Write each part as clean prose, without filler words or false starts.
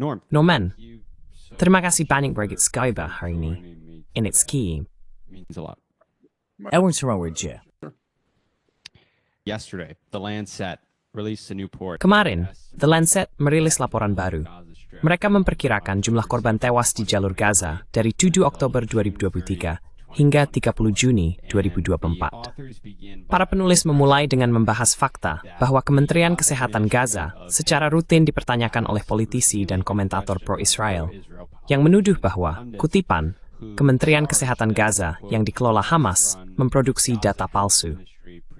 Norman, terima kasih banyak Brigit Skyba hari ini. And it's key. Everyone's wrong with you. Yesterday, The Lancet released a new report. Kemarin, The Lancet merilis laporan baru. Mereka memperkirakan jumlah korban tewas di jalur Gaza dari 7 Oktober 2023 hingga 30 Juni 2024. Para penulis memulai dengan membahas fakta bahwa Kementerian Kesehatan Gaza secara rutin dipertanyakan oleh politisi dan komentator pro-Israel yang menuduh bahwa, kutipan, Kementerian Kesehatan Gaza yang dikelola Hamas memproduksi data palsu.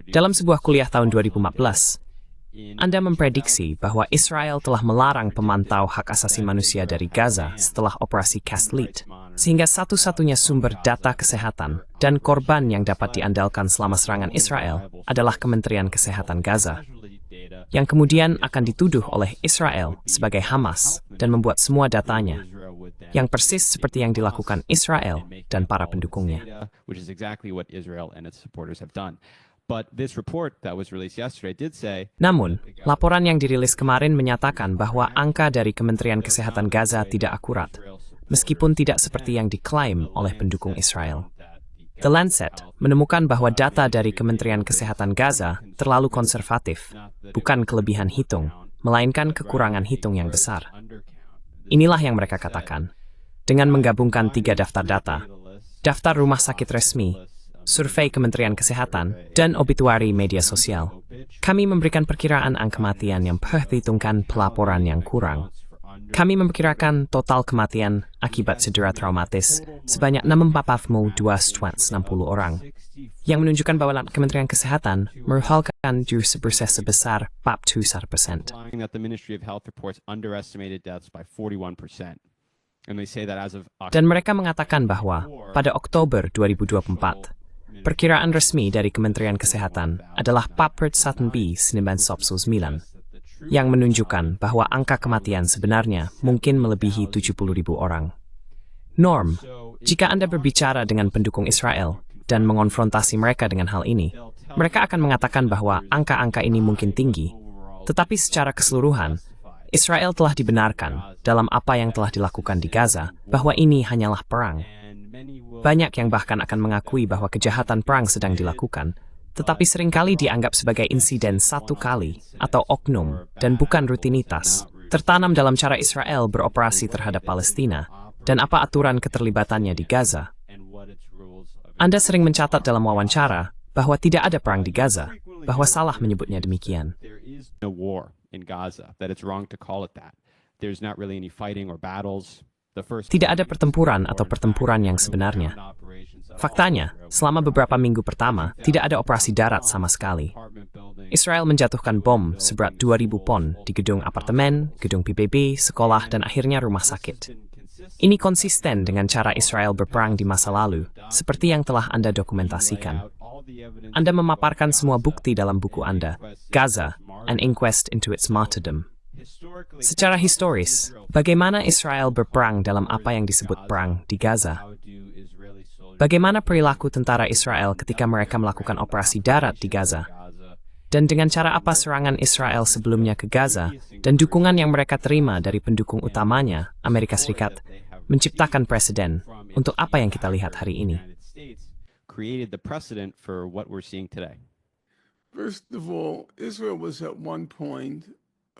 Dalam sebuah kuliah tahun 2014, Anda memprediksi bahwa Israel telah melarang pemantau hak asasi manusia dari Gaza setelah operasi Cast Lead, sehingga satu-satunya sumber data kesehatan dan korban yang dapat diandalkan selama serangan Israel adalah Kementerian Kesehatan Gaza, yang kemudian akan dituduh oleh Israel sebagai Hamas dan membuat semua datanya, yang persis seperti yang dilakukan Israel dan para pendukungnya. Namun, laporan yang dirilis kemarin menyatakan bahwa angka dari Kementerian Kesehatan Gaza tidak akurat, meskipun tidak seperti yang diklaim oleh pendukung Israel. The Lancet menemukan bahwa data dari Kementerian Kesehatan Gaza terlalu konservatif, bukan kelebihan hitung, melainkan kekurangan hitung yang besar. Inilah yang mereka katakan. Dengan menggabungkan 3 daftar data, daftar rumah sakit resmi, survei Kementerian Kesehatan, dan obituari media sosial, kami memberikan perkiraan angka kematian yang perhitungkan pelaporan yang kurang. Kami memperkirakan total kematian akibat cedera traumatis sebanyak 642,60 orang, yang menunjukkan bahwa Kementerian Kesehatan meruhalkan jumlah sebesar 41%. Dan mereka mengatakan bahwa pada Oktober 2024, perkiraan resmi dari Kementerian Kesehatan adalah 41,999, yang menunjukkan bahwa angka kematian sebenarnya mungkin melebihi 70.000 orang. Norm, jika Anda berbicara dengan pendukung Israel dan mengonfrontasi mereka dengan hal ini, mereka akan mengatakan bahwa angka-angka ini mungkin tinggi, tetapi secara keseluruhan, Israel telah dibenarkan dalam apa yang telah dilakukan di Gaza bahwa ini hanyalah perang. Banyak yang bahkan akan mengakui bahwa kejahatan perang sedang dilakukan, tetapi seringkali dianggap sebagai insiden satu kali atau oknum dan bukan rutinitas, tertanam dalam cara Israel beroperasi terhadap Palestina dan apa aturan keterlibatannya di Gaza. Anda sering mencatat dalam wawancara bahwa tidak ada perang di Gaza, bahwa salah menyebutnya demikian. Tidak ada pertempuran atau pertempuran yang sebenarnya. Faktanya, selama beberapa minggu pertama, tidak ada operasi darat sama sekali. Israel menjatuhkan bom seberat 2.000 pon di gedung apartemen, gedung PBB, sekolah, dan akhirnya rumah sakit. Ini konsisten dengan cara Israel berperang di masa lalu, seperti yang telah Anda dokumentasikan. Anda memaparkan semua bukti dalam buku Anda, Gaza, An Inquest into its Martyrdom. Secara historis, bagaimana Israel berperang dalam apa yang disebut perang di Gaza? Bagaimana perilaku tentara Israel ketika mereka melakukan operasi darat di Gaza? Dan dengan cara apa serangan Israel sebelumnya ke Gaza dan dukungan yang mereka terima dari pendukung utamanya, Amerika Serikat, menciptakan presiden untuk apa yang kita lihat hari ini?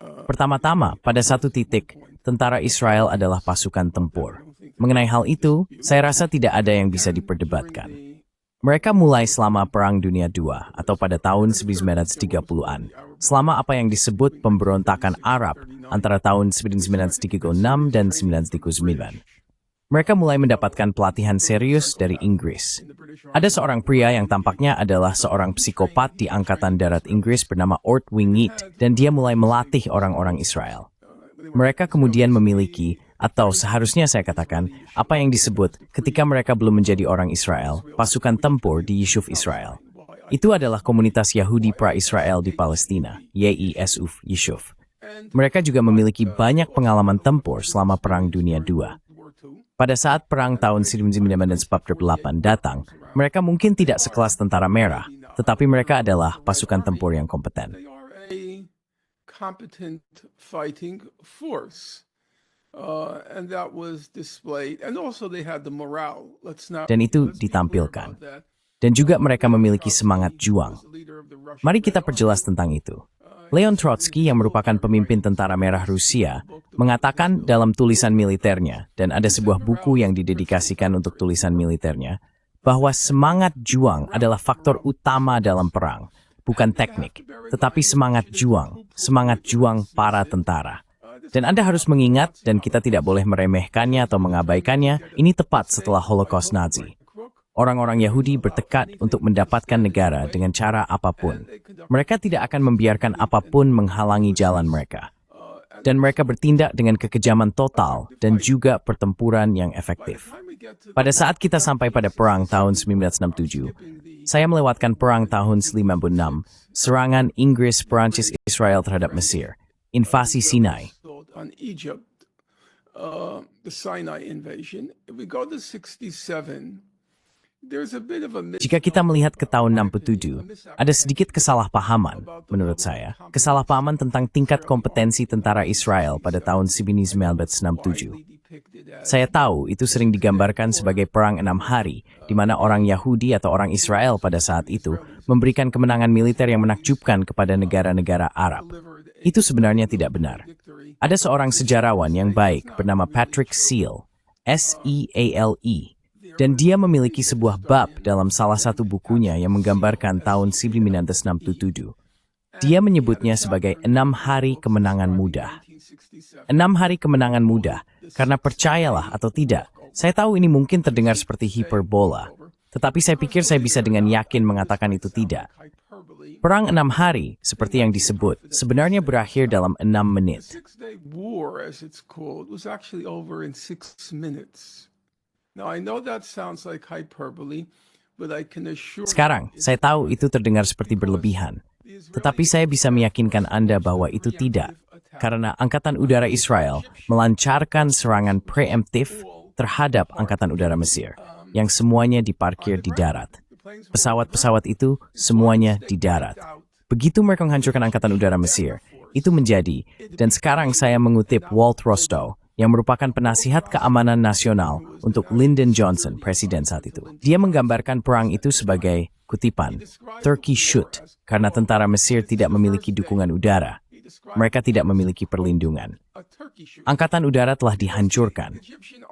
Pertama-tama, pada satu titik, tentara Israel adalah pasukan tempur. Mengenai hal itu, saya rasa tidak ada yang bisa diperdebatkan. Mereka mulai selama Perang Dunia II atau pada tahun 1930-an, selama apa yang disebut pemberontakan Arab antara tahun 1936 dan 1939. Mereka mulai mendapatkan pelatihan serius dari Inggris. Ada seorang pria yang tampaknya adalah seorang psikopat di Angkatan Darat Inggris bernama Ort Wingate, dan dia mulai melatih orang-orang Israel. Mereka kemudian memiliki, atau seharusnya saya katakan, apa yang disebut ketika mereka belum menjadi orang Israel, pasukan tempur di Yishuv Israel. Itu adalah komunitas Yahudi pra-Israel di Palestina, YISUF Yishuv. Mereka juga memiliki banyak pengalaman tempur selama Perang Dunia II. Pada saat Perang tahun 1948 datang, mereka mungkin tidak sekelas Tentara Merah, tetapi mereka adalah pasukan tempur yang kompeten. Dan itu ditampilkan. Dan juga mereka memiliki semangat juang. Mari kita perjelas tentang itu. Leon Trotsky yang merupakan pemimpin Tentara Merah Rusia mengatakan dalam tulisan militernya, dan ada sebuah buku yang didedikasikan untuk tulisan militernya, bahwa semangat juang adalah faktor utama dalam perang, bukan teknik, tetapi semangat juang para tentara. Dan Anda harus mengingat, dan kita tidak boleh meremehkannya atau mengabaikannya, ini tepat setelah Holocaust Nazi. Orang-orang Yahudi bertekad untuk mendapatkan negara dengan cara apapun. Mereka tidak akan membiarkan apapun menghalangi jalan mereka. Dan mereka bertindak dengan kekejaman total dan juga pertempuran yang efektif. Pada saat kita sampai pada perang tahun 1967, saya melewatkan perang tahun 1956, serangan Inggris, Perancis, Israel terhadap Mesir, invasi Sinai. Jika kita melihat ke tahun 67, ada sedikit kesalahpahaman, menurut saya. Kesalahpahaman tentang tingkat kompetensi tentara Israel pada tahun 1967. Saya tahu itu sering digambarkan sebagai perang 6 hari, di mana orang Yahudi atau orang Israel pada saat itu memberikan kemenangan militer yang menakjubkan kepada negara-negara Arab. Itu sebenarnya tidak benar. Ada seorang sejarawan yang baik bernama Patrick Seale, S-E-A-L-E, dan dia memiliki sebuah bab dalam salah satu bukunya yang menggambarkan tahun 1967. Dia menyebutnya sebagai 6 hari kemenangan mudah. 6 hari kemenangan mudah, karena percayalah atau tidak, saya tahu ini mungkin terdengar seperti hiperbola, tetapi saya pikir saya bisa dengan yakin mengatakan itu tidak. Perang 6 hari, seperti yang disebut, sebenarnya berakhir dalam 6 menit. Sekarang, saya tahu itu terdengar seperti berlebihan, tetapi saya bisa meyakinkan Anda bahwa itu tidak, karena Angkatan Udara Israel melancarkan serangan preemptif terhadap Angkatan Udara Mesir, yang semuanya diparkir di darat. Pesawat-pesawat itu semuanya di darat. Begitu mereka menghancurkan Angkatan Udara Mesir, itu menjadi, dan sekarang saya mengutip Walt Rostow, yang merupakan penasihat keamanan nasional untuk Lyndon Johnson, presiden saat itu. Dia menggambarkan perang itu sebagai, kutipan, Turkey shoot, karena tentara Mesir tidak memiliki dukungan udara. Mereka tidak memiliki perlindungan. Angkatan udara telah dihancurkan.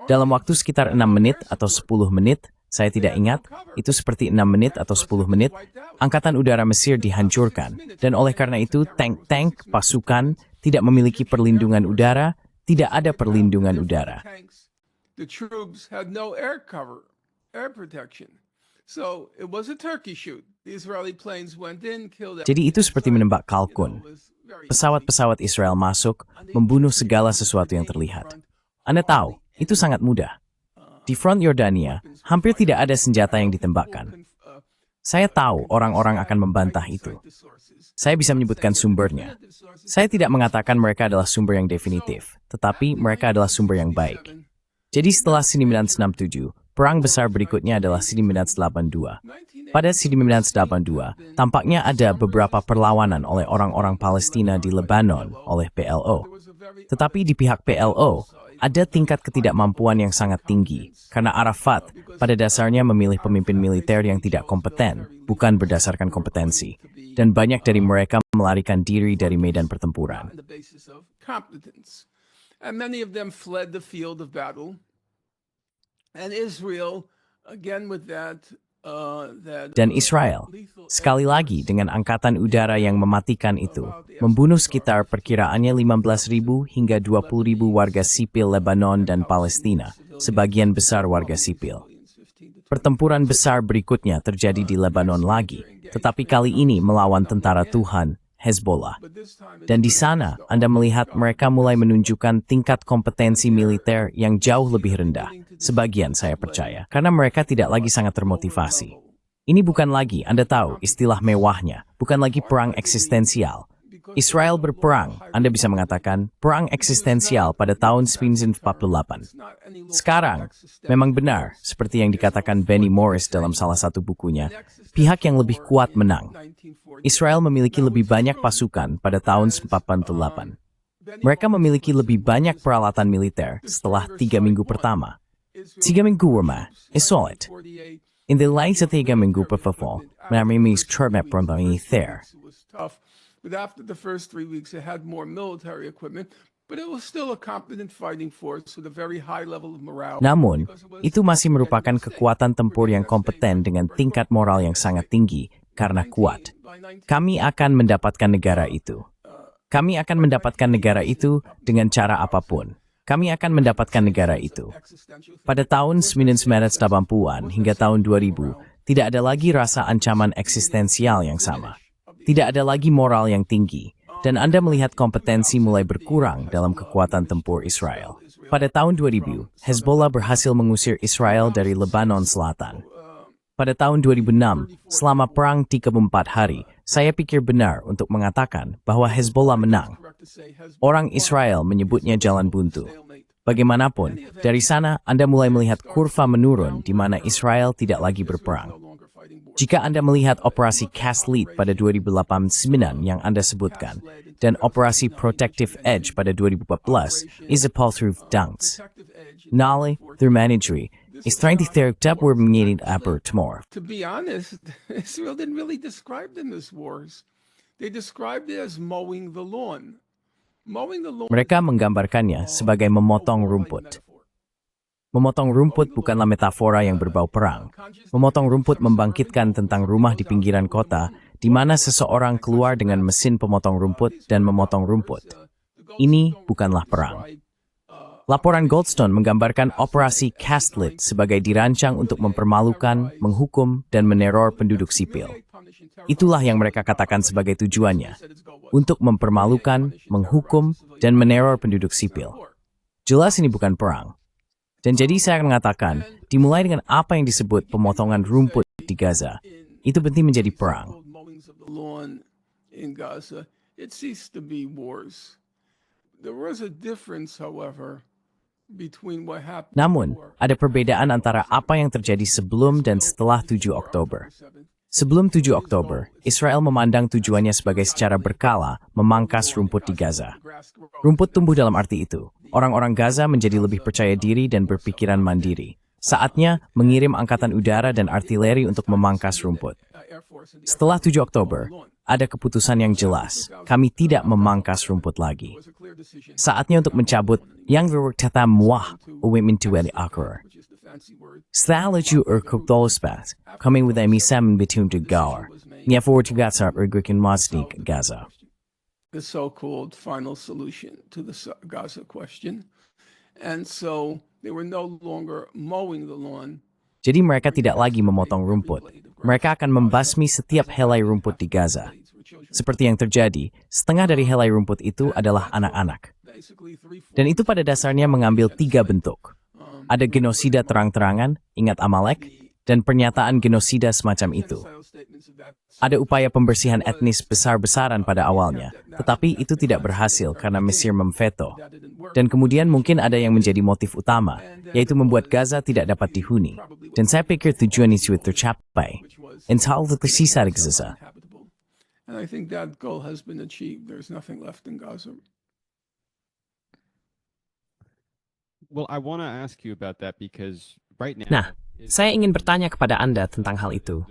Dalam waktu sekitar 6 menit atau 10 menit, saya tidak ingat, itu seperti 6 menit atau 10 menit, Angkatan Udara Mesir dihancurkan. Dan oleh karena itu, tank-tank, pasukan, tidak memiliki perlindungan udara, tidak ada perlindungan udara. Jadi itu seperti menembak kalkun. Pesawat-pesawat Israel masuk, membunuh segala sesuatu yang terlihat. Anda tahu, itu sangat mudah. Di front Yordania, hampir tidak ada senjata yang ditembakkan. Saya tahu orang-orang akan membantah itu. Saya bisa menyebutkan sumbernya. Saya tidak mengatakan mereka adalah sumber yang definitif, tetapi mereka adalah sumber yang baik. Jadi setelah 1967, perang besar berikutnya adalah 1982. Pada 1982, tampaknya ada beberapa perlawanan oleh orang-orang Palestina di Lebanon oleh PLO. Tetapi di pihak PLO, ada tingkat ketidakmampuan yang sangat tinggi, karena Arafat pada dasarnya memilih pemimpin militer yang tidak kompeten, bukan berdasarkan kompetensi. Dan banyak dari mereka melarikan diri dari medan pertempuran. Dan Israel, sekali lagi dengan angkatan udara yang mematikan itu, membunuh sekitar perkiraannya 15.000 hingga 20.000 warga sipil Lebanon dan Palestina, sebagian besar warga sipil. Pertempuran besar berikutnya terjadi di Lebanon lagi, tetapi kali ini melawan tentara Tuhan, Hezbollah. Dan di sana, Anda melihat mereka mulai menunjukkan tingkat kompetensi militer yang jauh lebih rendah. Sebagian saya percaya, karena mereka tidak lagi sangat termotivasi. Ini bukan lagi, Anda tahu, istilah mewahnya, bukan lagi perang eksistensial. Israel berperang, Anda bisa mengatakan, perang eksistensial pada tahun 1948. Sekarang, memang benar, seperti yang dikatakan Benny Morris dalam salah satu bukunya, pihak yang lebih kuat menang. Israel memiliki lebih banyak pasukan pada tahun 1948. Mereka memiliki lebih banyak peralatan militer setelah 3 minggu pertama. 3 minggu pertama is solid. In the later 3 minggu pertama, mereka terlihat militer. But after the first 3 weeks, it had more military equipment, but it was still a competent fighting force with a very high level of morale. Namun, itu masih merupakan kekuatan tempur yang kompeten dengan tingkat moral yang sangat tinggi karena kuat. Kami akan mendapatkan negara itu. Kami akan mendapatkan negara itu dengan cara apapun. Kami akan mendapatkan negara itu. Pada tahun 1980-an hingga tahun 2000, tidak ada lagi rasa ancaman eksistensial yang sama. Tidak ada lagi moral yang tinggi, dan Anda melihat kompetensi mulai berkurang dalam kekuatan tempur Israel. Pada tahun 2000, Hezbollah berhasil mengusir Israel dari Lebanon Selatan. Pada tahun 2006, selama perang 34 hari, saya pikir benar untuk mengatakan bahwa Hezbollah menang. Orang Israel menyebutnya jalan buntu. Bagaimanapun, dari sana Anda mulai melihat kurva menurun di mana Israel tidak lagi berperang. Jika Anda melihat operasi Cast Lead pada 2008-9 yang Anda sebutkan, dan operasi Protective Edge pada 2014, Izapol through Dunks. Nali, through Manageri, is trying to terhadap were menjadi abertumor. To be honest, Israel didn't really describe them as wars. They described it as mowing the lawn. Mowing the lawn. Mereka menggambarkannya sebagai memotong rumput. Memotong rumput bukanlah metafora yang berbau perang. Memotong rumput membangkitkan tentang rumah di pinggiran kota, di mana seseorang keluar dengan mesin pemotong rumput dan memotong rumput. Ini bukanlah perang. Laporan Goldstone menggambarkan operasi Cast Lead sebagai dirancang untuk mempermalukan, menghukum, dan meneror penduduk sipil. Itulah yang mereka katakan sebagai tujuannya, untuk mempermalukan, menghukum, dan meneror penduduk sipil. Jelas ini bukan perang. Dan jadi saya akan mengatakan, dimulai dengan apa yang disebut pemotongan rumput di Gaza. Itu penting menjadi perang. Namun, ada perbedaan antara apa yang terjadi sebelum dan setelah 7 Oktober. Sebelum 7 Oktober, Israel memandang tujuannya sebagai secara berkala memangkas rumput di Gaza. Rumput tumbuh dalam arti itu. Orang-orang Gaza menjadi lebih percaya diri dan berpikiran mandiri. Saatnya mengirim angkatan udara dan artileri untuk memangkas rumput. Setelah 7 Oktober, ada keputusan yang jelas. Kami tidak memangkas rumput lagi. Saatnya untuk mencabut yang berkata muah uwimintweli akar. Setelah itu erkutolspat, coming with a misam between the gar. Nya forward to Gaza ergrikin masnik Gaza. The so-called final solution to the Gaza question. And so they were no longer mowing the lawn. Jadi mereka tidak lagi memotong rumput. Mereka akan membasmi setiap helai rumput di Gaza. Seperti yang terjadi, setengah dari helai rumput itu adalah anak-anak. Dan itu pada dasarnya mengambil 3 bentuk. Ada genosida terang-terangan, ingat Amalek, dan pernyataan genosida semacam itu. Ada upaya pembersihan etnis besar-besaran pada awalnya, tetapi itu tidak berhasil karena Mesir memveto. Dan kemudian mungkin ada yang menjadi motif utama, yaitu membuat Gaza tidak dapat dihuni. Dan saya pikir tujuan itu tercapai. Entah tersisa di Gaza. And I think that goal has been achieved. There's nothing left in Gaza. Well, I want to ask you about that because right now. Nah, saya ingin bertanya kepada Anda tentang hal itu.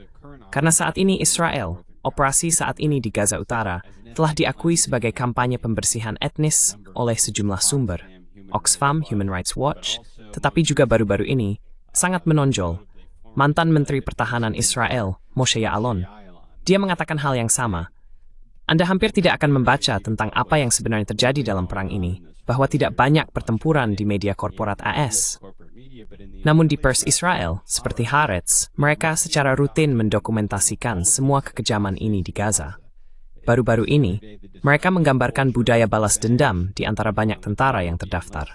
Karena saat ini Israel, operasi saat ini di Gaza Utara, telah diakui sebagai kampanye pembersihan etnis oleh sejumlah sumber, Oxfam, Human Rights Watch, tetapi juga baru-baru ini, sangat menonjol, mantan Menteri Pertahanan Israel, Moshe Ya'alon. Dia mengatakan hal yang sama. Anda hampir tidak akan membaca tentang apa yang sebenarnya terjadi dalam perang ini, bahwa tidak banyak pertempuran di media korporat AS. Namun di pers Israel, seperti Haaretz, mereka secara rutin mendokumentasikan semua kekejaman ini di Gaza. Baru-baru ini, mereka menggambarkan budaya balas dendam di antara banyak tentara yang terdaftar.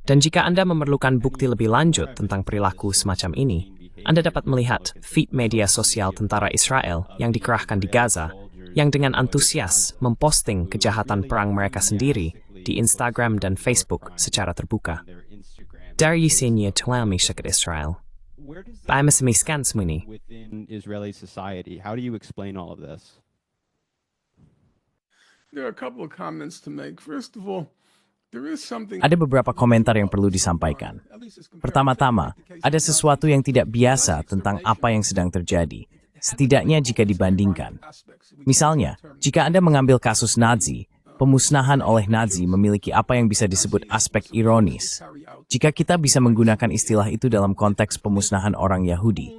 Dan jika Anda memerlukan bukti lebih lanjut tentang perilaku semacam ini, Anda dapat melihat feed media sosial tentara Israel yang dikerahkan di Gaza, yang dengan antusias memposting kejahatan perang mereka sendiri di Instagram dan Facebook secara terbuka. Dari yisinnya tuami syakat Israel. Paamisamiskan semuni. Within Israeli society, how do you explain all of this? There are a couple of comments to make. First of all, there is something. Ada beberapa komentar yang perlu disampaikan. Pertama-tama, ada sesuatu yang tidak biasa tentang apa yang sedang terjadi, setidaknya jika dibandingkan. Misalnya, jika Anda mengambil kasus Nazi, pemusnahan oleh Nazi memiliki apa yang bisa disebut aspek ironis. Jika kita bisa menggunakan istilah itu dalam konteks pemusnahan orang Yahudi,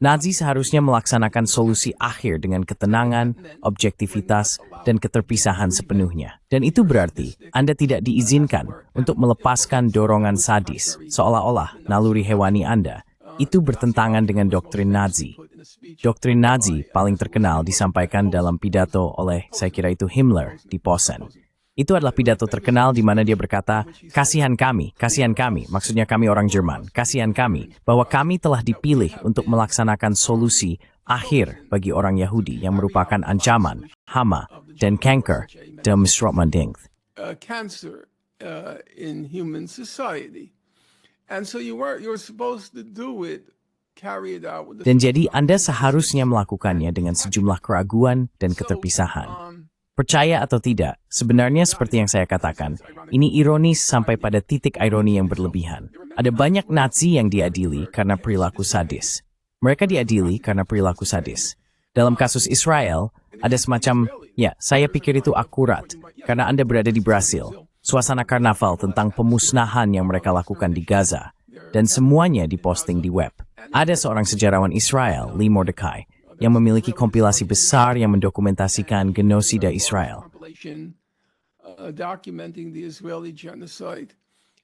Nazi seharusnya melaksanakan solusi akhir dengan ketenangan, objektivitas, dan keterpisahan sepenuhnya. Dan itu berarti Anda tidak diizinkan untuk melepaskan dorongan sadis, seolah-olah naluri hewani Anda. Itu bertentangan dengan doktrin Nazi. Doktrin Nazi paling terkenal disampaikan dalam pidato oleh, saya kira itu Himmler, di Posen. Itu adalah pidato terkenal di mana dia berkata, kasihan kami, maksudnya kami orang Jerman, kasihan kami, bahwa kami telah dipilih untuk melaksanakan solusi akhir bagi orang Yahudi yang merupakan ancaman, hama, dan kanker, dan misrotmandingt. Cancer in human society. And so you're supposed to do it, carry it out with the... Dan jadi Anda seharusnya melakukannya dengan sejumlah keraguan dan keterpisahan. Percaya atau tidak, sebenarnya seperti yang saya katakan, ini ironis sampai pada titik ironi yang berlebihan. Ada banyak Nazi yang diadili karena perilaku sadis. Mereka diadili karena perilaku sadis. Dalam kasus Israel, ada semacam, ya, saya pikir itu akurat, karena Anda berada di Brasil. Suasana karnaval tentang pemusnahan yang mereka lakukan di Gaza, dan semuanya diposting di web. Ada seorang sejarawan Israel, Lee Mordecai, yang memiliki kompilasi besar yang mendokumentasikan genosida Israel. Documenting the Israeli genocide.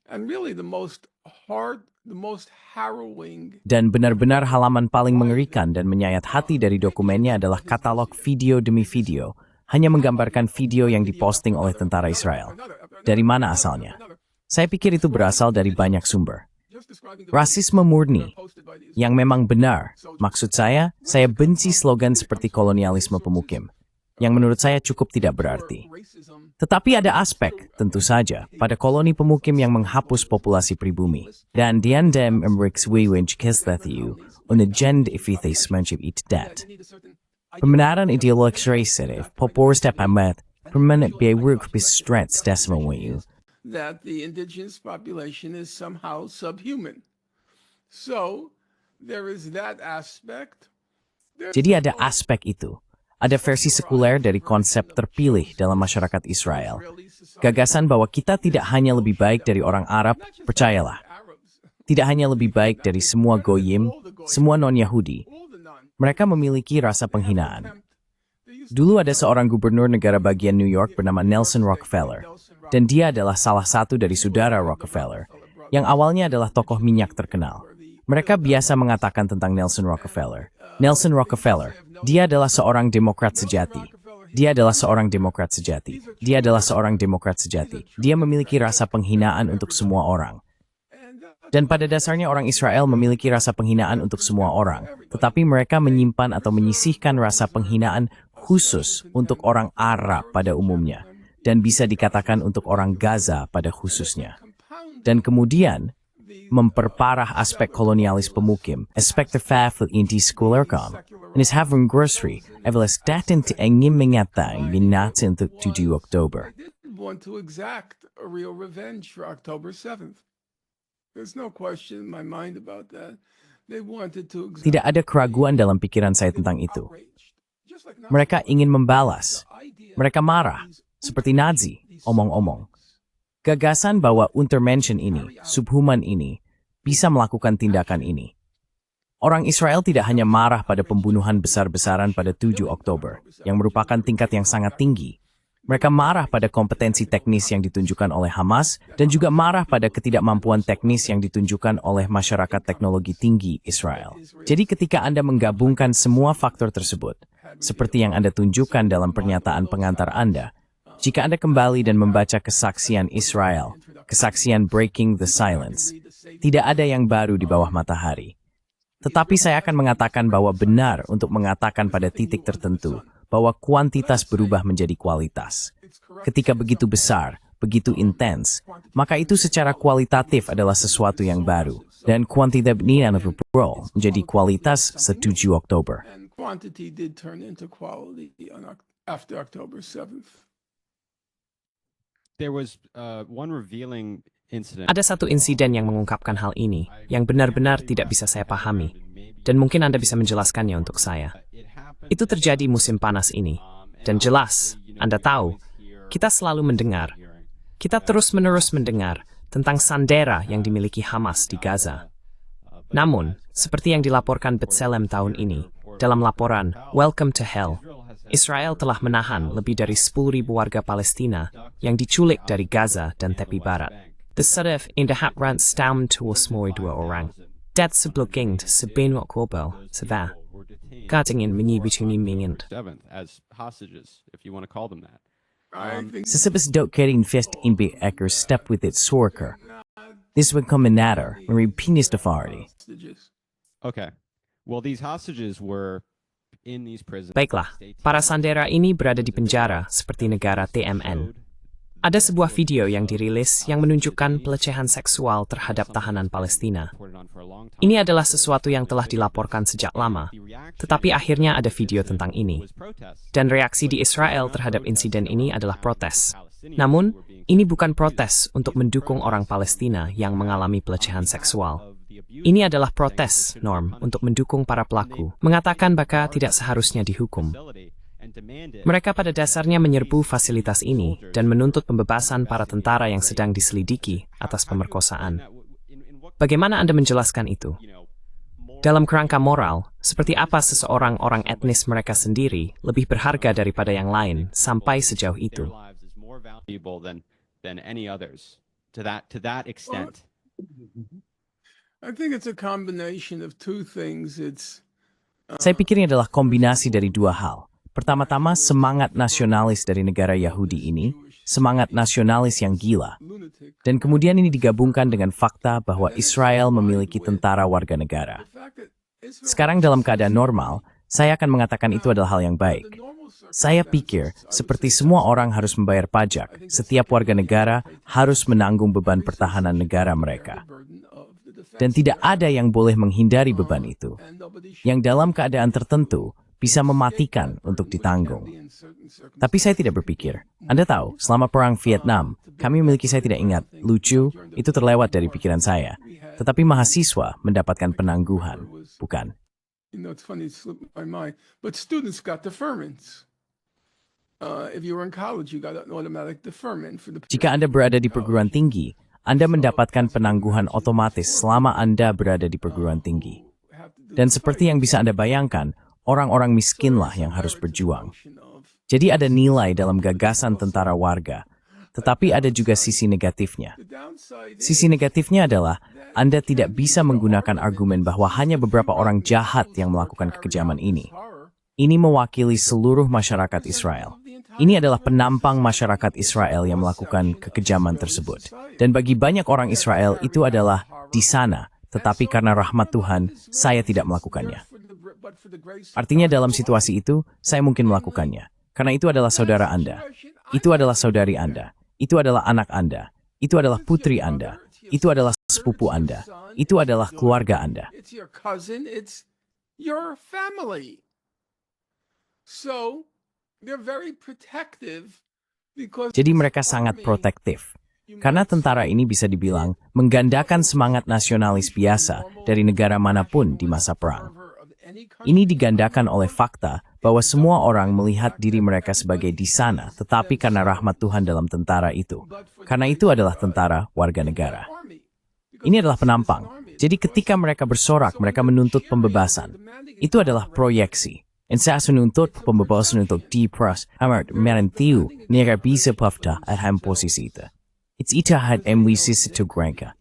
And really the most harrowing. Dan benar-benar halaman paling mengerikan dan menyayat hati dari dokumennya adalah katalog video demi video, hanya menggambarkan video yang diposting oleh tentara Israel. Dari mana asalnya? Saya pikir itu berasal dari banyak sumber. Rasisme murni, yang memang benar. Maksud saya benci slogan seperti kolonialisme pemukim, yang menurut saya cukup tidak berarti. Tetapi ada aspek, tentu saja, pada koloni pemukim yang menghapus populasi pribumi. Dan dian dem emrikswiwinch kislethiu, unagend ifithis menship it dat. Pembenaran ideologis racial, poporsta pamet, permanent biawurk bistrats decimal that the indigenous population is somehow subhuman. So, there is that aspect. Jadi ada aspek itu. Ada versi sekuler dari konsep terpilih dalam masyarakat Israel. Gagasan bahwa kita tidak hanya lebih baik dari orang Arab, percayalah. Tidak hanya lebih baik dari semua goyim, semua non-Yahudi. Mereka memiliki rasa penghinaan. Dulu ada seorang gubernur negara bagian New York bernama Nelson Rockefeller. Dan dia adalah salah satu dari saudara Rockefeller, yang awalnya adalah tokoh minyak terkenal. Mereka biasa mengatakan tentang Nelson Rockefeller. Nelson Rockefeller, dia adalah seorang demokrat sejati. Dia adalah seorang demokrat sejati. Dia adalah seorang demokrat sejati. Dia memiliki rasa penghinaan untuk semua orang. Dan pada dasarnya orang Israel memiliki rasa penghinaan untuk semua orang. Tetapi mereka menyimpan atau menyisihkan rasa penghinaan khusus untuk orang Arab pada umumnya. Dan bisa dikatakan untuk orang Gaza pada khususnya. Dan kemudian, memperparah aspek kolonialis pemukim, aspek terfafel inti sekulerkan, and is having grocery, evelas datin te engim mengatang minatin untuk 7 Oktober. They did want to exact a real revenge for October 7th. There's no question in my mind about that. They wanted to exact. Tidak ada keraguan dalam pikiran saya tentang itu. Mereka ingin membalas. Mereka marah. Seperti Nazi, omong-omong. Gagasan bahwa Untermenschen ini, subhuman ini, bisa melakukan tindakan ini. Orang Israel tidak hanya marah pada pembunuhan besar-besaran pada 7 Oktober, yang merupakan tingkat yang sangat tinggi. Mereka marah pada kompetensi teknis yang ditunjukkan oleh Hamas, dan juga marah pada ketidakmampuan teknis yang ditunjukkan oleh masyarakat teknologi tinggi Israel. Jadi ketika Anda menggabungkan semua faktor tersebut, seperti yang Anda tunjukkan dalam pernyataan pengantar Anda, jika Anda kembali dan membaca kesaksian Israel, kesaksian Breaking the Silence, tidak ada yang baru di bawah matahari. Tetapi saya akan mengatakan bahwa benar untuk mengatakan pada titik tertentu bahwa kuantitas berubah menjadi kualitas. Ketika begitu besar, begitu intens, maka itu secara kualitatif adalah sesuatu yang baru. Dan kuantitas ini menjadi kualitas 7 Oktober. And quantity did turn into quality after October 7th. there was one revealing incident. Ada satu insiden yang mengungkapkan hal ini, yang benar-benar tidak bisa saya pahami, dan mungkin Anda bisa menjelaskannya untuk saya. Itu terjadi musim panas ini, dan jelas, Anda tahu, kita selalu mendengar, kita terus-menerus mendengar tentang sandera yang dimiliki Hamas di Gaza. Namun, seperti yang dilaporkan B'Tselem tahun ini, dalam laporan Welcome to Hell, Israel telah menahan lebih dari 10.000 warga Palestina yang diculik dari Gaza dan tepi barat. Tersebut indahap rant stam tuas moi dua orang. Dat sebloging sebenwak kobel, seva. Gadingin menyibituni mingint. As hostages, if you want to call them that. Sesebes dok kering fest inbe eker step with its sorker. This would come in natter, Marie penis defarity. Okay. Well, these hostages were in these prisons. Baiklah, para sandera ini berada di penjara seperti negara TMN. Ada sebuah video yang dirilis yang menunjukkan pelecehan seksual terhadap tahanan Palestina. Ini adalah sesuatu yang telah dilaporkan sejak lama, tetapi akhirnya ada video tentang ini. Dan reaksi di Israel terhadap insiden ini adalah protes. Namun, ini bukan protes untuk mendukung orang Palestina yang mengalami pelecehan seksual. Ini adalah protes, Norm, untuk mendukung para pelaku, mengatakan bahwa tidak seharusnya dihukum. Mereka pada dasarnya menyerbu fasilitas ini dan menuntut pembebasan para tentara yang sedang diselidiki atas pemerkosaan. Bagaimana Anda menjelaskan itu? Dalam kerangka moral, seperti apa seseorang orang etnis mereka sendiri lebih berharga daripada yang lain sampai sejauh itu? I think it's a combination of two things. Saya pikir ini adalah kombinasi dari dua hal. Pertama-tama, semangat nasionalis dari negara Yahudi ini, semangat nasionalis yang gila. Dan kemudian ini digabungkan dengan fakta bahwa Israel memiliki tentara warga negara. Sekarang dalam keadaan normal, saya akan mengatakan itu adalah hal yang baik. Saya pikir, seperti semua orang harus membayar pajak, setiap warga negara harus menanggung beban pertahanan negara mereka. Dan tidak ada yang boleh menghindari beban itu, yang dalam keadaan tertentu bisa mematikan untuk ditanggung. Tapi saya tidak berpikir, Anda tahu, selama perang Vietnam, kami memiliki, saya tidak ingat, lucu, itu terlewat dari pikiran saya. Tetapi mahasiswa mendapatkan penangguhan, bukan? You know, it's funny, it slipped my mind. But students got deferments. If you were in college, you got an automatic deferment for the. Jika Anda berada di perguruan tinggi, Anda mendapatkan penangguhan otomatis selama Anda berada di perguruan tinggi. Dan seperti yang bisa Anda bayangkan, orang-orang miskinlah yang harus berjuang. Jadi ada nilai dalam gagasan tentara warga, tetapi ada juga sisi negatifnya. Sisi negatifnya adalah Anda tidak bisa menggunakan argumen bahwa hanya beberapa orang jahat yang melakukan kekejaman ini. Ini mewakili seluruh masyarakat Israel. Ini adalah penampang masyarakat Israel yang melakukan kekejaman tersebut. Dan bagi banyak orang Israel itu adalah di sana, tetapi karena rahmat Tuhan, saya tidak melakukannya. Artinya dalam situasi itu, saya mungkin melakukannya. Karena itu adalah saudara Anda. Itu adalah saudari Anda. Itu adalah anak Anda. Itu adalah putri Anda. Itu adalah sepupu Anda. Itu adalah keluarga Anda. It's your cousin, it's your family. So, they're very protective because Jadi mereka sangat protektif. Karena tentara ini bisa dibilang menggandakan semangat nasionalis biasa dari negara manapun di masa perang. Ini digandakan oleh fakta bahwa semua orang melihat diri mereka sebagai di sana, tetapi karena rahmat Tuhan dalam tentara itu. Karena itu adalah tentara warga negara. Ini adalah penampang. Jadi ketika mereka bersorak, mereka menuntut pembebasan. Itu adalah proyeksi. En saya menuntut pembebasan untuk dipras, amat merentiu, nega bisa pafta at ham posisi itu. It's itahat MWC to Granka.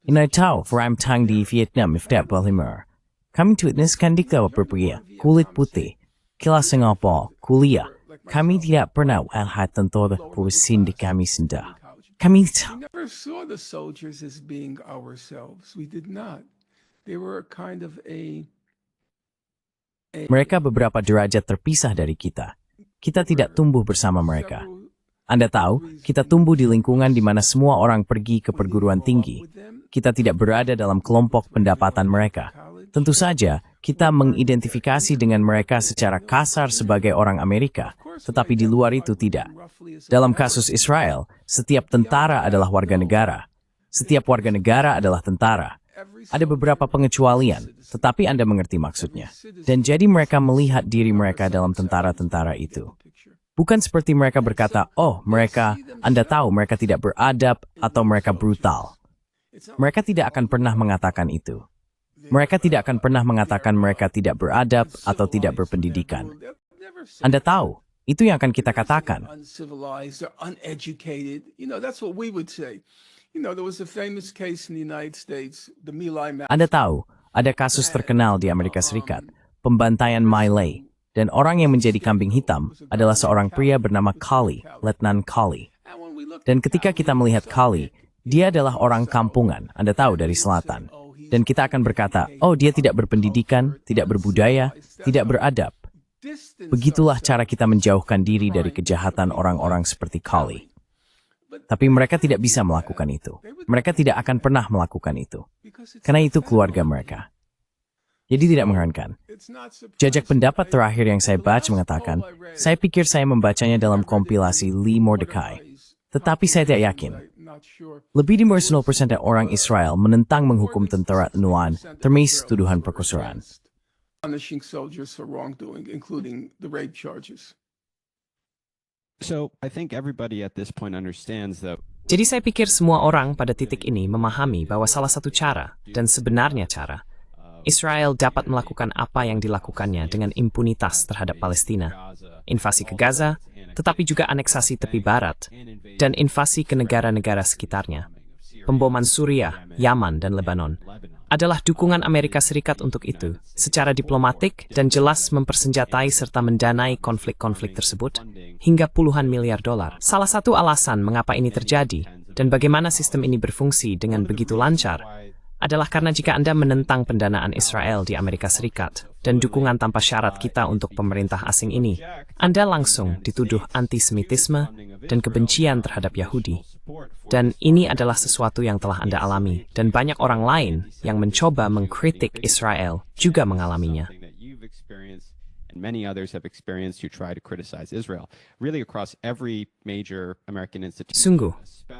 Inai tahu, for I'm tang di Vietnam if that Baltimore. Kami tuitnis kan diktawa berpria, kulit putih, kilas Singapore, kuliah. Kami tidak pernah alhat tentu pusin di kami sendiri. Kami tahu. we never saw the soldiers as being ourselves. We did not. They were kind of Mereka beberapa derajat terpisah dari kita. Kita tidak tumbuh bersama mereka. Anda tahu, kita tumbuh di lingkungan di mana semua orang pergi ke perguruan tinggi. Kita tidak berada dalam kelompok pendapatan mereka. Tentu saja, kita mengidentifikasi dengan mereka secara kasar sebagai orang Amerika, tetapi di luar itu tidak. Dalam kasus Israel, setiap tentara adalah warga negara. Setiap warga negara adalah tentara. Ada beberapa pengecualian, tetapi Anda mengerti maksudnya. Dan jadi mereka melihat diri mereka dalam tentara-tentara itu. Bukan seperti mereka berkata, oh mereka, Anda tahu mereka tidak beradab atau mereka brutal. Mereka tidak akan pernah mengatakan itu. Mereka tidak akan pernah mengatakan mereka tidak beradab atau tidak berpendidikan. Anda tahu, itu yang akan kita katakan. Anda tahu, ada kasus terkenal di Amerika Serikat, pembantaian My Lai, dan orang yang menjadi kambing hitam adalah seorang pria bernama Kali, Letnan Kali. Dan ketika kita melihat Kali, dia adalah orang kampungan, Anda tahu, dari selatan. Dan kita akan berkata, oh dia tidak berpendidikan, tidak berbudaya, tidak beradab. Begitulah cara kita menjauhkan diri dari kejahatan orang-orang seperti Kali. Tapi mereka tidak bisa melakukan itu. Mereka tidak akan pernah melakukan itu. Karena itu keluarga mereka. Jadi tidak mengherankan. Jajak pendapat terakhir yang saya baca mengatakan, saya pikir saya membacanya dalam kompilasi Lee Mordecai. Tetapi saya tidak yakin. Lebih dari 90% orang Israel menentang menghukum tentara tenuan, termasuk tuduhan perkosaan. So I think everybody at this point understands that. Jadi saya pikir semua orang pada titik ini memahami bahwa salah satu cara, dan sebenarnya cara, Israel dapat melakukan apa yang dilakukannya dengan impunitas terhadap Palestina, invasi ke Gaza, tetapi juga aneksasi tepi barat, dan invasi ke negara-negara sekitarnya, pemboman Suriah, Yaman, dan Lebanon, adalah dukungan Amerika Serikat untuk itu, secara diplomatik dan jelas mempersenjatai serta mendanai konflik-konflik tersebut, hingga puluhan miliar dolar. Salah satu alasan mengapa ini terjadi, dan bagaimana sistem ini berfungsi dengan begitu lancar, adalah karena jika Anda menentang pendanaan Israel di Amerika Serikat, dan dukungan tanpa syarat kita untuk pemerintah asing ini, Anda langsung dituduh antisemitisme dan kebencian terhadap Yahudi. Dan ini adalah sesuatu yang telah Anda alami, dan banyak orang lain yang mencoba mengkritik Israel juga mengalaminya. And many others have experienced who try to criticize Israel, really across every major American institution. Sungguh,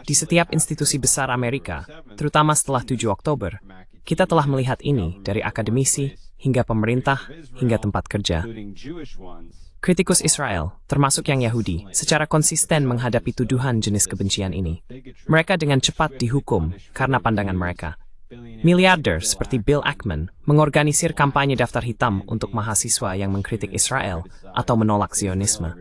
di setiap institusi besar Amerika, terutama setelah 7 Oktober, kita telah melihat ini dari akademisi hingga pemerintah hingga tempat kerja. Kritikus Israel, termasuk yang Yahudi, secara konsisten menghadapi tuduhan jenis kebencian ini. Mereka dengan cepat dihukum karena pandangan mereka. Miliarder seperti Bill Ackman mengorganisir kampanye daftar hitam untuk mahasiswa yang mengkritik Israel atau menolak Zionisme.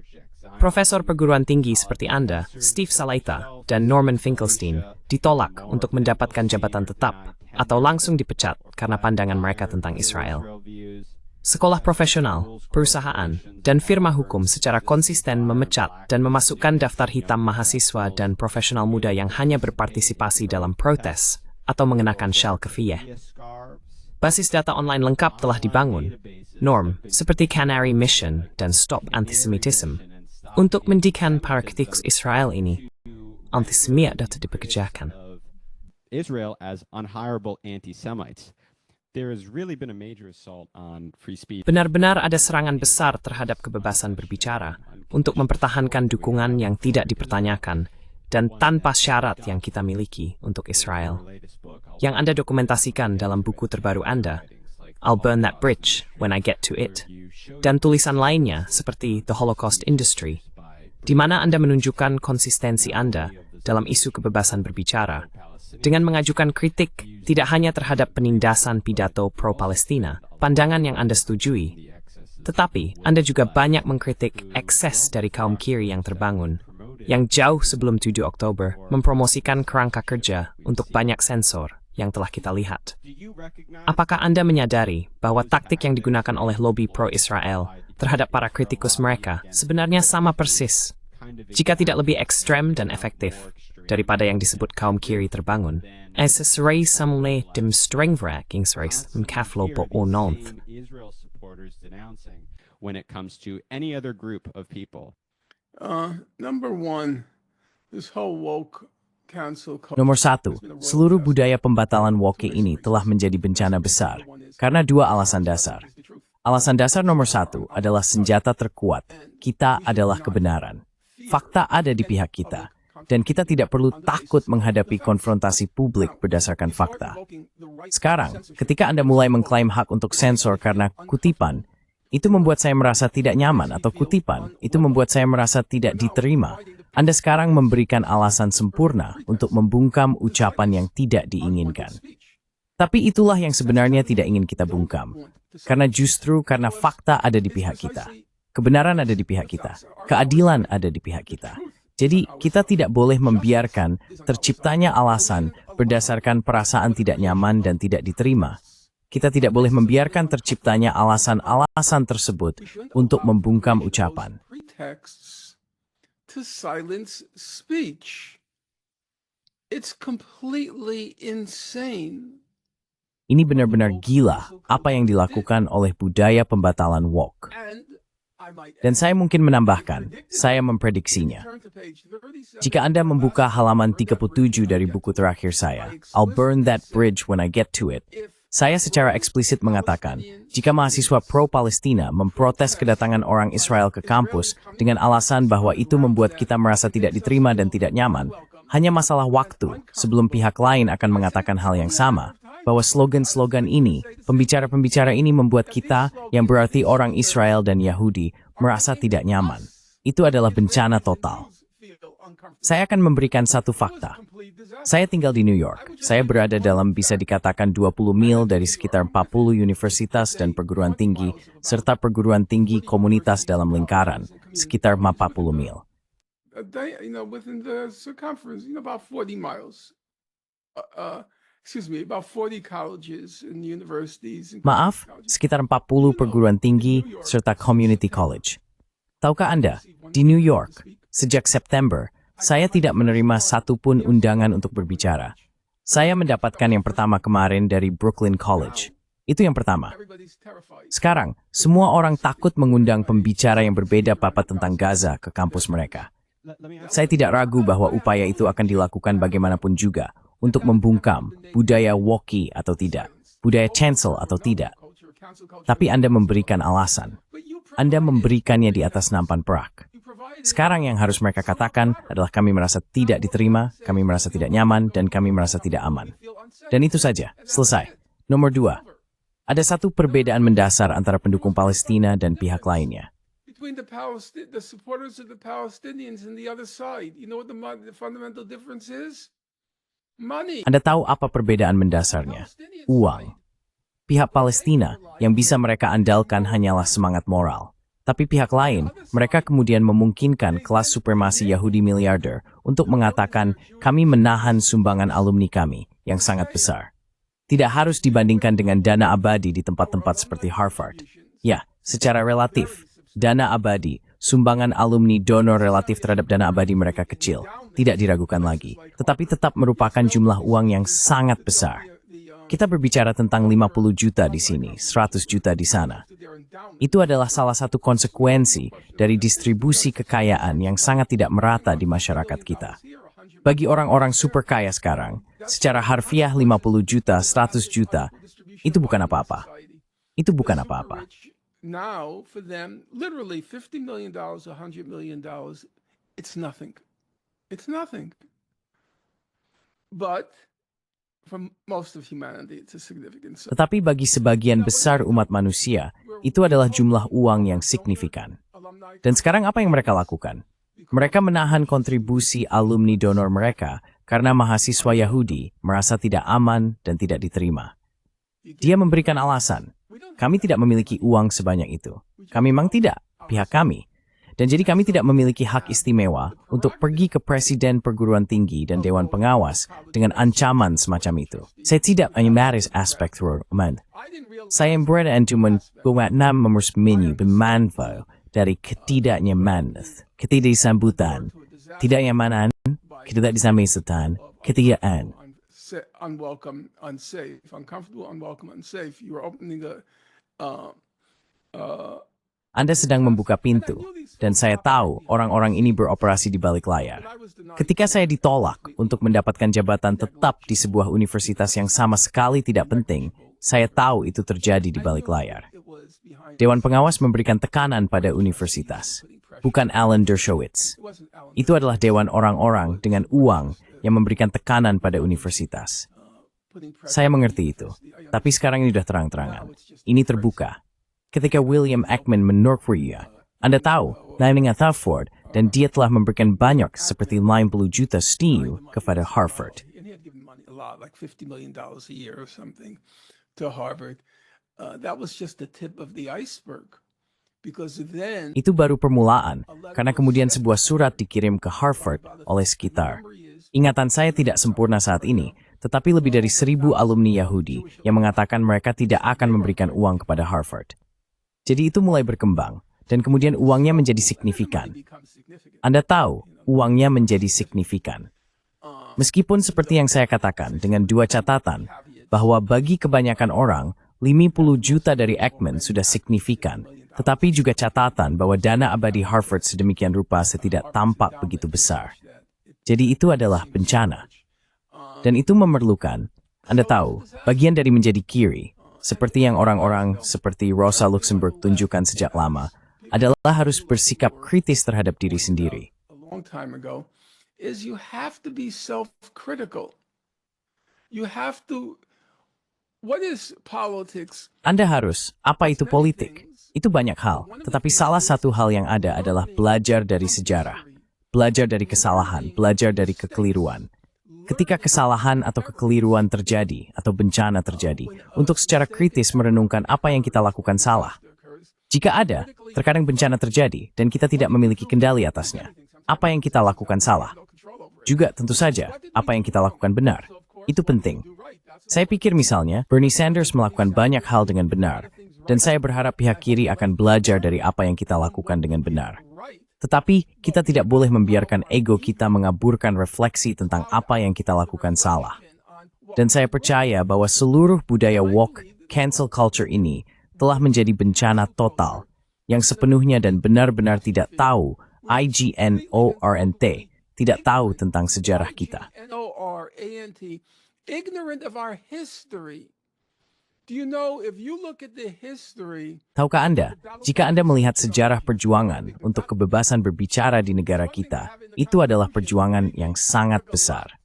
Profesor perguruan tinggi seperti Anda, Steve Salaita, dan Norman Finkelstein ditolak untuk mendapatkan jabatan tetap atau langsung dipecat karena pandangan mereka tentang Israel. Sekolah profesional, perusahaan, dan firma hukum secara konsisten memecat dan memasukkan daftar hitam mahasiswa dan profesional muda yang hanya berpartisipasi dalam protes atau mengenakan syal kefiyeh. Basis data online lengkap telah dibangun, norm seperti Canary Mission dan Stop Antisemitism, untuk mendikan para kritikus Israel ini. Antisemit dapat dipekerjakan. Israel as unhirable anti-Semites. There has really been a major assault on free speech. Benar-benar ada serangan besar terhadap kebebasan berbicara untuk mempertahankan dukungan yang tidak dipertanyakan dan tanpa syarat yang kita miliki untuk Israel. Yang Anda dokumentasikan dalam buku terbaru Anda, I'll Burn That Bridge When I Get to It, dan tulisan lainnya seperti The Holocaust Industry, di mana Anda menunjukkan konsistensi Anda dalam isu kebebasan berbicara, dengan mengajukan kritik tidak hanya terhadap penindasan pidato pro-Palestina, pandangan yang Anda setujui, tetapi Anda juga banyak mengkritik ekses dari kaum kiri yang terbangun, yang jauh sebelum 7 Oktober mempromosikan kerangka kerja untuk banyak sensor yang telah kita lihat. Apakah Anda menyadari bahwa taktik yang digunakan oleh lobby pro-Israel terhadap para kritikus mereka sebenarnya sama persis, jika tidak lebih ekstrem dan efektif, daripada yang disebut kaum kiri terbangun? Es serai samle dem strengvrakingsreis mkaflo po ononth. When it comes to any other group of people. Number one, this whole woke cancel culture. Nomor satu, seluruh budaya pembatalan woke ini telah menjadi bencana besar karena dua alasan dasar. Alasan dasar nomor satu adalah senjata terkuat. Kita adalah kebenaran. Fakta ada di pihak kita. Dan kita tidak perlu takut menghadapi konfrontasi publik berdasarkan fakta. Sekarang, ketika Anda mulai mengklaim hak untuk sensor karena kutipan, itu membuat saya merasa tidak nyaman, atau kutipan, itu membuat saya merasa tidak diterima. Anda sekarang memberikan alasan sempurna untuk membungkam ucapan yang tidak diinginkan. Tapi itulah yang sebenarnya tidak ingin kita bungkam. Karena justru karena fakta ada di pihak kita. Kebenaran ada di pihak kita. Keadilan ada di pihak kita. Jadi, kita tidak boleh membiarkan terciptanya alasan berdasarkan perasaan tidak nyaman dan tidak diterima. Kita tidak boleh membiarkan terciptanya alasan-alasan tersebut untuk membungkam ucapan. To silence speech. It's completely insane. Ini benar-benar gila apa yang dilakukan oleh budaya pembatalan woke. Dan saya mungkin menambahkan, saya memprediksinya. Jika Anda membuka halaman 37 dari buku terakhir saya, I'll Burn That Bridge When I Get to It, saya secara eksplisit mengatakan, jika mahasiswa pro-Palestina memprotes kedatangan orang Israel ke kampus dengan alasan bahwa itu membuat kita merasa tidak diterima dan tidak nyaman, hanya masalah waktu sebelum pihak lain akan mengatakan hal yang sama, bahwa slogan-slogan ini, pembicara-pembicara ini membuat kita, yang berarti orang Israel dan Yahudi, merasa tidak nyaman. Itu adalah bencana total. Saya akan memberikan satu fakta. Saya tinggal di New York. Saya berada dalam bisa dikatakan 20 mil dari sekitar 40 universitas dan perguruan tinggi, serta perguruan tinggi komunitas dalam lingkaran, sekitar 40 mil. Within the circumference, about 40 miles. About 40 colleges and universities. Maaf, sekitar 40 perguruan tinggi serta community college. Tahukah Anda, di New York, sejak September, saya tidak menerima satupun undangan untuk berbicara. Saya mendapatkan yang pertama kemarin dari Brooklyn College. Itu yang pertama. Sekarang, semua orang takut mengundang pembicara yang berbeda papat tentang Gaza ke kampus mereka. Saya tidak ragu bahwa upaya itu akan dilakukan bagaimanapun juga untuk membungkam budaya woke atau tidak, budaya cancel atau tidak. Tapi Anda memberikan alasan. Anda memberikannya di atas nampan perak. Sekarang yang harus mereka katakan adalah kami merasa tidak diterima, kami merasa tidak nyaman, dan kami merasa tidak aman. Dan itu saja, selesai. Nomor 2, ada satu perbedaan mendasar antara pendukung Palestina dan pihak lainnya. Between the supporters of the Palestinians and the other side, you know what the fundamental difference is? Money. Anda tahu apa perbedaan mendasarnya? Uang. Pihak Palestina yang bisa mereka andalkan hanyalah semangat moral. Tapi pihak lain, mereka kemudian memungkinkan kelas supremasi Yahudi miliarder untuk mengatakan kami menahan sumbangan alumni kami yang sangat besar. Tidak harus dibandingkan dengan dana abadi di tempat-tempat seperti Harvard. Ya, secara relatif, dana abadi, sumbangan alumni donor relatif terhadap dana abadi mereka kecil, tidak diragukan lagi, tetapi tetap merupakan jumlah uang yang sangat besar. Kita berbicara tentang 50 juta di sini, 100 juta di sana. Itu adalah salah satu konsekuensi dari distribusi kekayaan yang sangat tidak merata di masyarakat kita. Bagi orang-orang super kaya sekarang, secara harfiah 50 juta, 100 juta, itu bukan apa-apa. Itu bukan apa-apa. Now, for them, literally $50 million, $100 million, it's nothing. It's nothing. But for most of humanity, it's a significant sum. Tetapi bagi sebagian besar umat manusia, itu adalah jumlah uang yang signifikan. Dan sekarang apa yang mereka lakukan? Mereka menahan kontribusi alumni donor mereka karena mahasiswa Yahudi merasa tidak aman dan tidak diterima. Dia memberikan alasan, kami tidak memiliki uang sebanyak itu. Kami memang tidak, pihak kami. Dan jadi kami tidak memiliki hak istimewa untuk pergi ke presiden perguruan tinggi dan dewan pengawas dengan ancaman semacam itu. Saya tidak menyadari aspek tersebut. Saya berada untuk menguatkan memersmenu bermanfaat dari ketidaknyamanan, ketidaksambutan, ketidaknyamanan, ketidaksambutan, ketidaknyamanan. Unwelcome, unsafe, uncomfortable, unwelcome, unsafe. You are opening Anda sedang membuka pintu, dan saya tahu orang-orang ini beroperasi di balik layar. Ketika saya ditolak untuk mendapatkan jabatan tetap di sebuah universitas yang sama sekali tidak penting, saya tahu itu terjadi di balik layar. Dewan Pengawas memberikan tekanan pada universitas, bukan Alan Dershowitz. Itu adalah dewan orang-orang dengan uang yang memberikan tekanan pada universitas. Saya mengerti itu, tapi sekarang ini sudah terang-terangan. Ini terbuka. Ketika William Ackman menorkuria, Anda tahu, Lining Thafford, dan dia telah memberikan banyak seperti 90 juta STEAM kepada Harvard. Like $50 million a year or something to Harvard. That was just the tip of the iceberg. Because then Itu baru permulaan, karena kemudian sebuah surat dikirim ke Harvard oleh sekitar. Ingatan saya tidak sempurna saat ini, tetapi lebih dari 1.000 alumni Yahudi yang mengatakan mereka tidak akan memberikan uang kepada Harvard. Jadi itu mulai berkembang, dan kemudian uangnya menjadi signifikan. Anda tahu, uangnya menjadi signifikan. Meskipun seperti yang saya katakan dengan dua catatan, bahwa bagi kebanyakan orang, 50 juta dari Ackman sudah signifikan, tetapi juga catatan bahwa dana abadi Harvard sedemikian rupa tidak tampak begitu besar. Jadi itu adalah bencana. Dan itu memerlukan, Anda tahu, bagian dari menjadi kiri, seperti yang orang-orang seperti Rosa Luxemburg tunjukkan sejak lama, adalah harus bersikap kritis terhadap diri sendiri. a long time ago, is you have to be self-critical. You have to, what is politics? Anda harus, apa itu politik? Itu banyak hal, tetapi salah satu hal yang ada adalah belajar dari sejarah. Belajar dari kesalahan, belajar dari kekeliruan. Ketika kesalahan atau kekeliruan terjadi, atau bencana terjadi, untuk secara kritis merenungkan apa yang kita lakukan salah. Jika ada, terkadang bencana terjadi, dan kita tidak memiliki kendali atasnya. Apa yang kita lakukan salah? Juga tentu saja, apa yang kita lakukan benar. Itu penting. Saya pikir misalnya, Bernie Sanders melakukan banyak hal dengan benar, dan saya berharap pihak kiri akan belajar dari apa yang kita lakukan dengan benar. Tetapi, kita tidak boleh membiarkan ego kita mengaburkan refleksi tentang apa yang kita lakukan salah. Dan saya percaya bahwa seluruh budaya woke, cancel culture ini telah menjadi bencana total, yang sepenuhnya dan benar-benar tidak tahu, IGNORNT, tidak tahu tentang sejarah kita. N-O-R-A-N-T, ignorant of our history. Do you know, if you look at the history, Tahukah Anda, jika Anda melihat sejarah perjuangan untuk kebebasan berbicara di negara kita, itu adalah perjuangan yang sangat besar.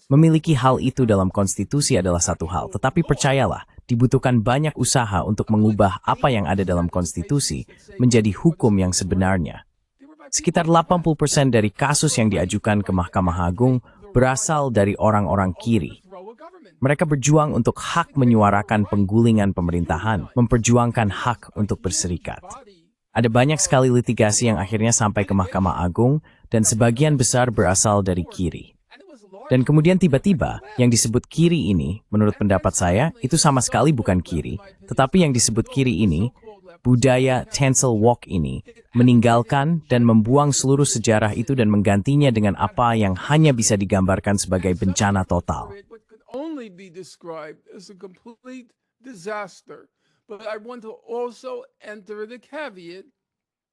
Memiliki hal itu dalam konstitusi adalah satu hal, tetapi percayalah, dibutuhkan banyak usaha untuk mengubah apa yang ada dalam konstitusi menjadi hukum yang sebenarnya. Sekitar 80% dari kasus yang diajukan ke Mahkamah Agung berasal dari orang-orang kiri. Mereka berjuang untuk hak menyuarakan penggulingan pemerintahan, memperjuangkan hak untuk berserikat. Ada banyak sekali litigasi yang akhirnya sampai ke Mahkamah Agung, dan sebagian besar berasal dari kiri. Dan kemudian tiba-tiba, yang disebut kiri ini, menurut pendapat saya, itu sama sekali bukan kiri, tetapi yang disebut kiri ini, budaya cancel woke ini, meninggalkan dan membuang seluruh sejarah itu dan menggantinya dengan apa yang hanya bisa digambarkan sebagai bencana total. only be described as a complete disaster. But I want to also enter the caveat.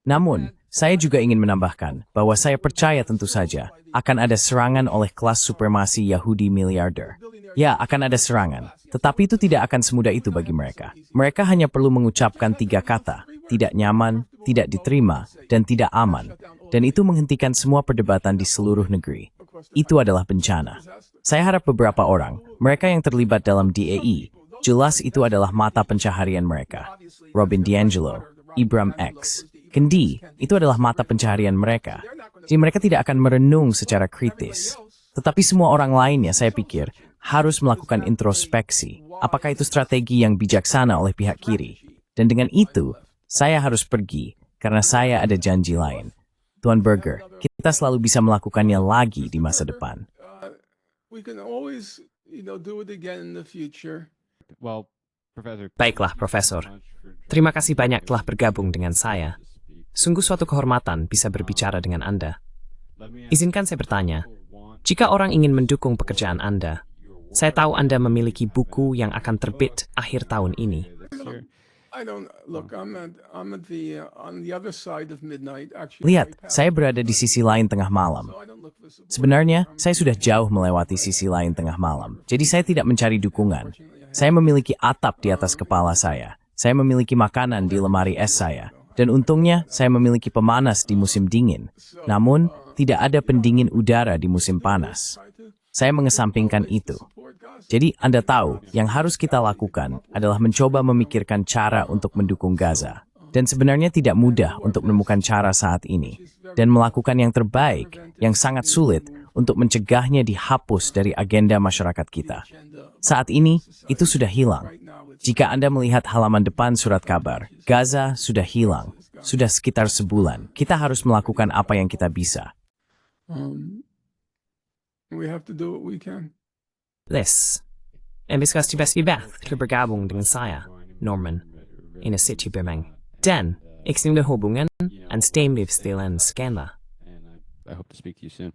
Namun, saya juga ingin menambahkan bahwa saya percaya tentu saja akan ada serangan oleh kelas supremasi Yahudi miliarder. Ya, akan ada serangan. Tetapi itu tidak akan semudah itu bagi mereka. Mereka hanya perlu mengucapkan 3 kata, tidak nyaman, tidak diterima, dan tidak aman. Dan itu menghentikan semua perdebatan di seluruh negeri. Itu adalah bencana. Saya harap beberapa orang, mereka yang terlibat dalam DAE, jelas itu adalah mata pencaharian mereka. Robin DiAngelo, Ibram X, Kendi, itu adalah mata pencaharian mereka. Jadi mereka tidak akan merenung secara kritis. Tetapi semua orang lainnya, saya pikir, harus melakukan introspeksi. Apakah itu strategi yang bijaksana oleh pihak kiri? Dan dengan itu, saya harus pergi, karena saya ada janji lain. Tuan Berger, kita selalu bisa melakukannya lagi di masa depan. We can always, do it again in the future. Well, Professor. Baiklah, Profesor. Terima kasih banyak telah bergabung dengan saya. Sungguh suatu kehormatan bisa berbicara dengan Anda. Izinkan saya bertanya, jika orang ingin mendukung pekerjaan Anda, saya tahu Anda memiliki buku yang akan terbit akhir tahun ini. I don't look. I'm at the on the other side of midnight. Actually, Lihat, saya berada di sisi lain tengah malam. so I don't look for support. Sebenarnya, saya sudah jauh melewati sisi lain tengah malam. Jadi saya tidak mencari dukungan. Saya memiliki atap di atas kepala saya. Saya memiliki makanan di lemari es saya. Dan untungnya, saya memiliki pemanas di musim dingin. Namun, tidak ada pendingin udara di musim panas. Saya mengesampingkan itu. Jadi, Anda tahu, yang harus kita lakukan adalah mencoba memikirkan cara untuk mendukung Gaza. Dan sebenarnya tidak mudah untuk menemukan cara saat ini. Dan melakukan yang terbaik, yang sangat sulit, untuk mencegahnya dihapus dari agenda masyarakat kita. Saat ini, itu sudah hilang. Jika Anda melihat halaman depan surat kabar, Gaza sudah hilang. Sudah sekitar sebulan. Kita harus melakukan apa yang kita bisa. We have to do what we can. This. En vi ska till Beth till bergabung dengan saya, Norman, in a city Birmingham. Den, ik stimde hobungen en stemlivsstilen skända. And I hope to speak to you soon.